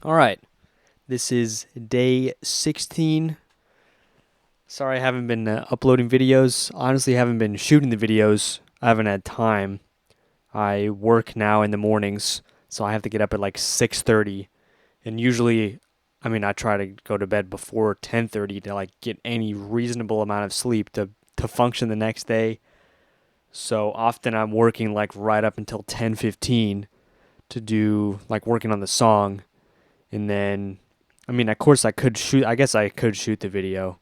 All right, this is day 16. Sorry I haven't been uploading videos. Honestly, I haven't been shooting the videos. I haven't had time. I work now in the mornings, so I have to get up at like 6:30. And usually, I try to go to bed before 10:30 to like get any reasonable amount of sleep to function the next day. So often I'm working like right up until 10:15 to do like working on the song. And then, of course, I could shoot. I guess I could shoot the video,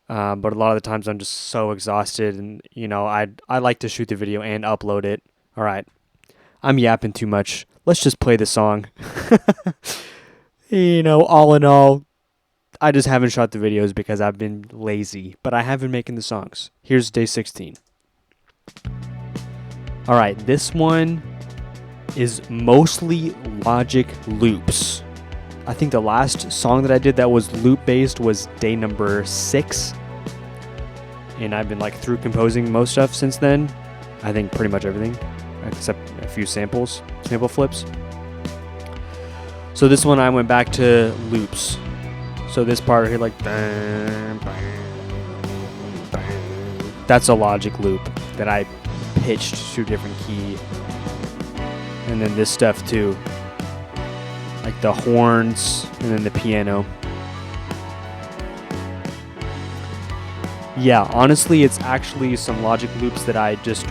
but a lot of the times I'm just so exhausted, and I like to shoot the video and upload it. All right, I'm yapping too much. Let's just play the song. All in all, I just haven't shot the videos because I've been lazy, but I have been making the songs. Here's day 16. All right, this one is mostly Logic loops. I think the last song that I did that was loop based was day number 6. And I've been like through composing most stuff since then. I think pretty much everything, except a few sample flips. So this one I went back to loops. So this part here, like, that's a Logic loop that I pitched to a different key. And then this stuff too. Like the horns and then the piano. Yeah, honestly, it's actually some Logic loops that I just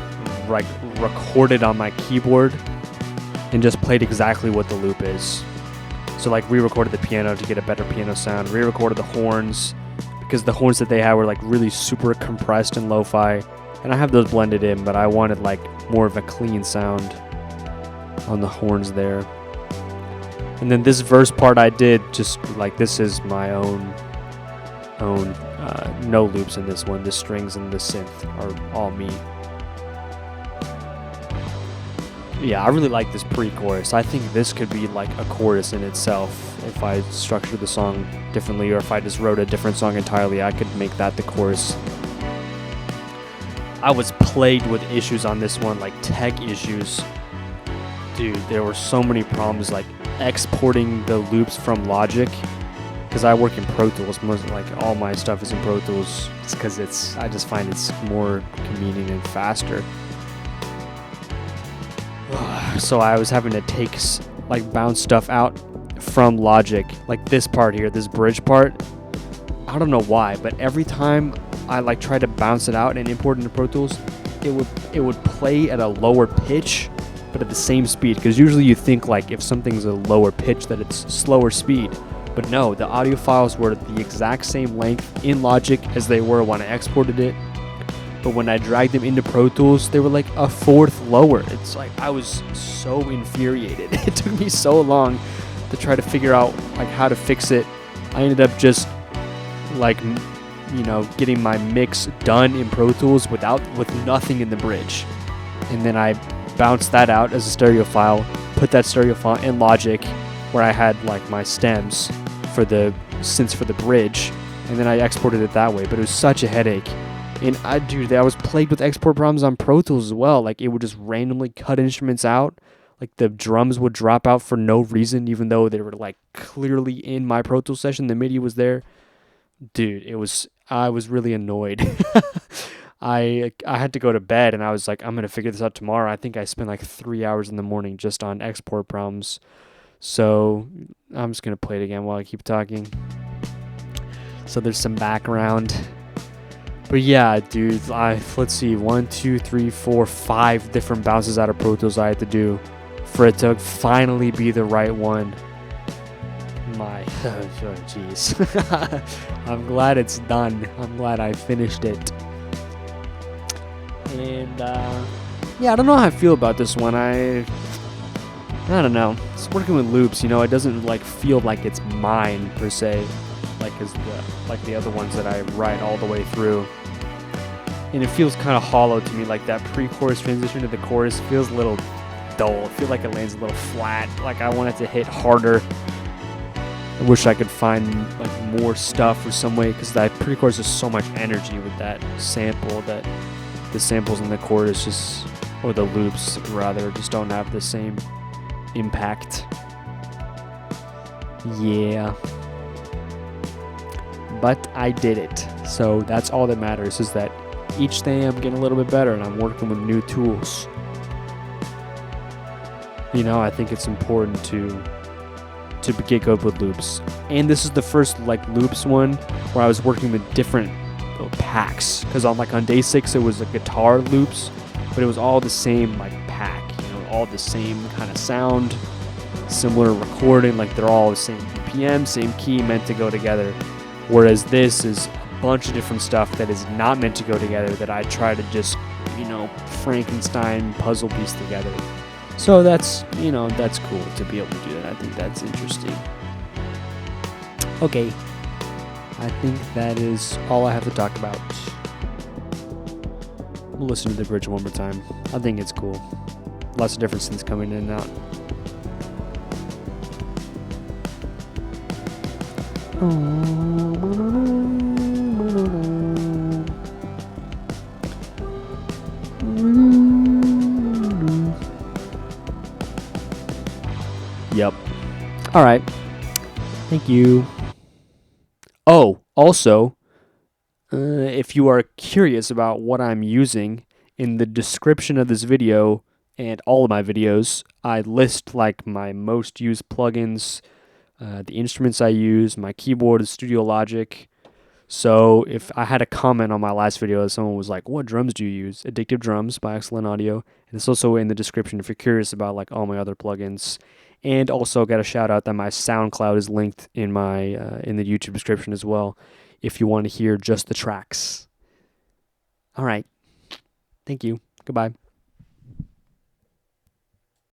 like recorded on my keyboard and just played exactly what the loop is. So like re-recorded the piano to get a better piano sound, re-recorded the horns because the horns that they had were like really super compressed and lo-fi, and I have those blended in, but I wanted like more of a clean sound on the horns there. And then this verse part I did just like, this is my own no loops in this one. The strings and the synth are all me. Yeah, I really like this pre-chorus. I think this could be like a chorus in itself if I structured the song differently, or if I just wrote a different song entirely, I could make that the chorus. I was plagued with issues on this one, like tech issues. Dude, there were so many problems like exporting the loops from Logic, because I work in Pro Tools. Most like all my stuff is in Pro Tools. It's because I just find it's more convenient and faster. So I was having to bounce stuff out from Logic, like this part here, this bridge part. I don't know why, but every time I like try to bounce it out and import it into Pro Tools, it would play at a lower pitch, but at the same speed. Because usually you think like if something's a lower pitch that it's slower speed, but no, the audio files were the exact same length in Logic as they were when I exported it. But when I dragged them into Pro Tools, they were like a fourth lower. It's like I was so infuriated. It took me so long to try to figure out like how to fix it. I ended up just like getting my mix done in Pro Tools with nothing in the bridge, and then I bounced that out as a stereo file, put that stereo file in Logic where I had like my stems for the synths for the bridge, and then I exported it that way. But it was such a headache. And I was plagued with export problems on Pro Tools as well. Like it would just randomly cut instruments out. Like the drums would drop out for no reason, even though they were like clearly in my Pro Tools session. The MIDI was there. Dude, I was really annoyed. I had to go to bed, and I was like, I'm going to figure this out tomorrow. I think I spent like 3 hours in the morning just on export problems. So I'm just going to play it again while I keep talking. So there's some background. But yeah, dude, let's see, 1, 2, 3, 4, 5 different bounces out of Pro Tools I had to do for it to finally be the right one. Jeez. I'm glad it's done. I'm glad I finished it. And yeah, I don't know how I feel about this one. I don't know. It's working with loops, it doesn't like feel like it's mine per se, like the other ones that I write all the way through. And it feels kind of hollow to me, like that pre-chorus transition to the chorus feels a little dull. I feel like it lands a little flat. Like I want it to hit harder. I wish I could find like more stuff or some way, because that pre-chorus is so much energy with that sample that the samples in the chorus or the loops rather, just don't have the same impact. Yeah. But I did it. So that's all that matters, is that each day I'm getting a little bit better and I'm working with new tools. You know, I think it's important to get good with loops. And this is the first like loops one where I was working with different packs, because on day 6 it was a guitar loops, but it was all the same like pack, you know, all the same kind of sound, similar recording, like they're all the same BPM, same key, meant to go together. Whereas this is a bunch of different stuff that is not meant to go together, that I try to just, you know, Frankenstein puzzle piece together. So that's, you know, that's cool to be able to do that. I think that's interesting. Okay. I think that is all I have to talk about. We'll listen to the bridge one more time. I think it's cool. Lots of different synths coming in and out. Yep. All right. Thank you. Oh, also, if you are curious about what I'm using, in the description of this video and all of my videos, I list like my most used plugins, the instruments I use, my keyboard is studiologic. So if I had a comment on my last video, someone was like, "What drums do you use?" Addictive Drums by Excellent Audio. And it's also in the description if you're curious about like all my other plugins. And also got a shout out that my SoundCloud is linked in my in the YouTube description as well, if you want to hear just the tracks. All right. Thank you. Goodbye.